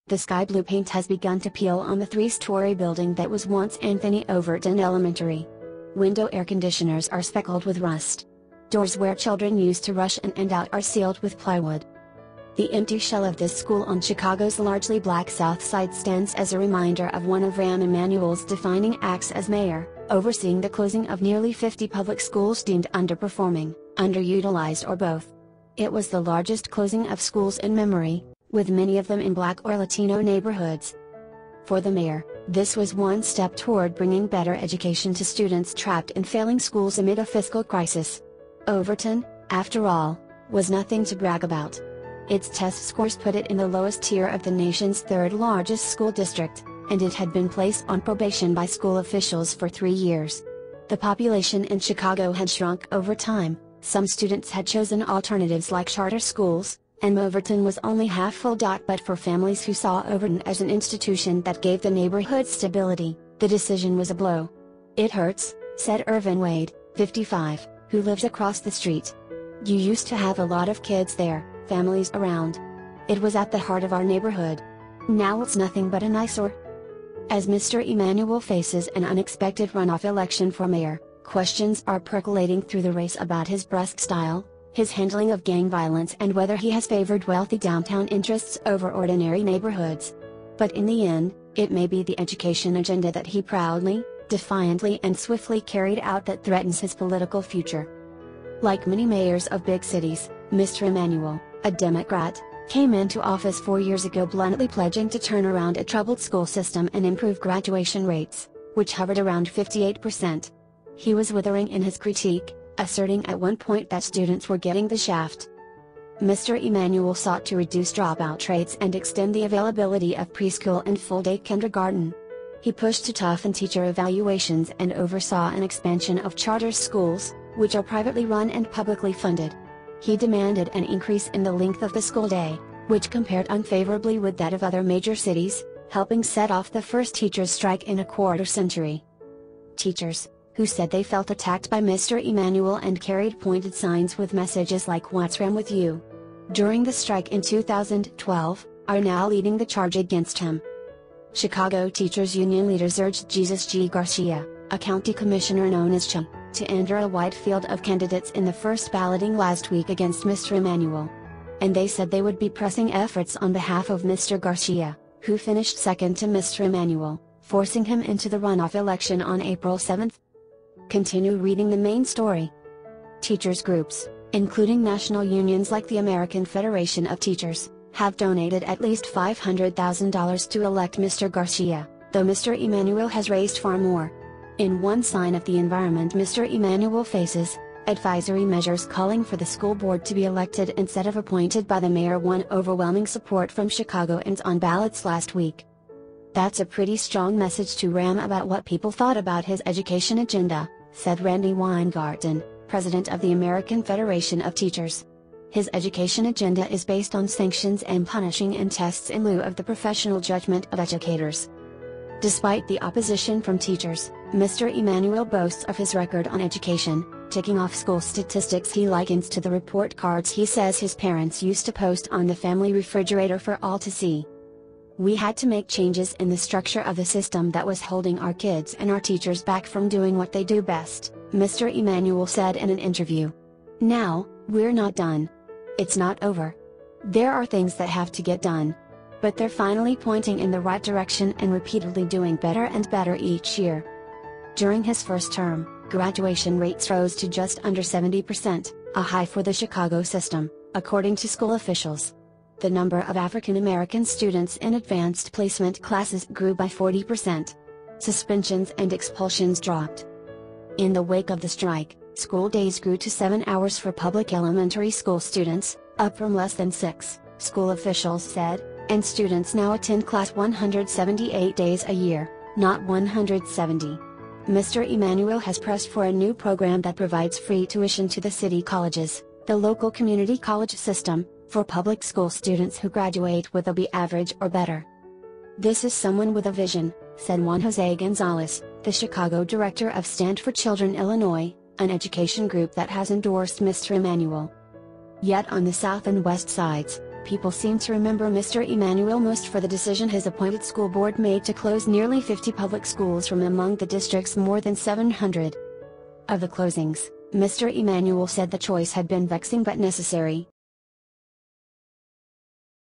The sky blue paint has begun to peel on the three-story building that was once Anthony Overton Elementary. Window air conditioners are speckled with rust. Doors where children used to rush in and out are sealed with plywood. The empty shell of this school on Chicago's largely black South Side stands as a reminder of one of Rahm Emanuel's defining acts as mayor, overseeing the closing of nearly 50 public schools deemed underperforming, underutilized or both. It was the largest closing of schools in memory, with many of them in Black or Latino neighborhoods. For the mayor, this was one step toward bringing better education to students trapped in failing schools amid a fiscal crisis. Overton, after all, was nothing to brag about. Its test scores put it in the lowest tier of the nation's third largest school district, and it had been placed on probation by school officials for 3 years. The population in Chicago had shrunk over time, some students had chosen alternatives like charter schools, and Overton was only half full. But for families who saw Overton as an institution that gave the neighborhood stability, the decision was a blow. "It hurts," said Earvin Wade, 55, who lives across the street. "You used to have a lot of kids there, families around. It was at the heart of our neighborhood. Now it's nothing but an eyesore." As Mr. Emanuel faces an unexpected runoff election for mayor, questions are percolating through the race about his brusque style, his handling of gang violence, and whether he has favored wealthy downtown interests over ordinary neighborhoods. But in the end, it may be the education agenda that he proudly, defiantly and swiftly carried out that threatens his political future. Like many mayors of big cities, Mr. Emanuel, a Democrat, came into office 4 years ago bluntly pledging to turn around a troubled school system and improve graduation rates, which hovered around 58%. He was withering in his critique, asserting at one point that students were getting the shaft. Mr. Emanuel sought to reduce dropout rates and extend the availability of preschool and full-day kindergarten. He pushed to toughen teacher evaluations and oversaw an expansion of charter schools, which are privately run and publicly funded. He demanded an increase in the length of the school day, which compared unfavorably with that of other major cities, helping set off the first teachers' strike in a quarter century. Teachers, who said they felt attacked by Mr. Emanuel and carried pointed signs with messages like "What's wrong with you?" during the strike in 2012, are now leading the charge against him. Chicago Teachers Union leaders urged Jesus G. Garcia, a county commissioner known as CHA, to enter a wide field of candidates in the first balloting last week against Mr. Emanuel. And they said they would be pressing efforts on behalf of Mr. Garcia, who finished second to Mr. Emanuel, forcing him into the runoff election on April 7. Continue reading the main story. Teachers groups, including national unions like the American Federation of Teachers, have donated at least $500,000 to elect Mr. Garcia, though Mr. Emanuel has raised far more. In one sign of the environment Mr. Emanuel faces, advisory measures calling for the school board to be elected instead of appointed by the mayor won overwhelming support from Chicagoans on ballots last week. "That's a pretty strong message to Rahm about what people thought about his education agenda," said Randy Weingarten, president of the American Federation of Teachers. "His education agenda is based on sanctions and punishing and tests in lieu of the professional judgment of educators." Despite the opposition from teachers, Mr. Emanuel boasts of his record on education, ticking off school statistics he likens to the report cards he says his parents used to post on the family refrigerator for all to see. "We had to make changes in the structure of the system that was holding our kids and our teachers back from doing what they do best," Mr. Emanuel said in an interview. "Now, we're not done. It's not over. There are things that have to get done. But they're finally pointing in the right direction and repeatedly doing better and better each year." During his first term, graduation rates rose to just under 70%, a high for the Chicago system, according to school officials. The number of African American students in advanced placement classes grew by 40%. Suspensions and expulsions dropped. In the wake of the strike, school days grew to 7 hours for public elementary school students, up from less than 6, school officials said, and students now attend class 178 days a year, not 170. Mr. Emanuel has pressed for a new program that provides free tuition to the city colleges, the local community college system, for public school students who graduate with a B average or better. "This is someone with a vision," said Juan Jose Gonzalez, the Chicago director of Stand for Children Illinois, an education group that has endorsed Mr. Emanuel. Yet on the south and west sides, people seem to remember Mr. Emanuel most for the decision his appointed school board made to close nearly 50 public schools from among the district's more than 700. Of the closings, Mr. Emanuel said the choice had been vexing but necessary.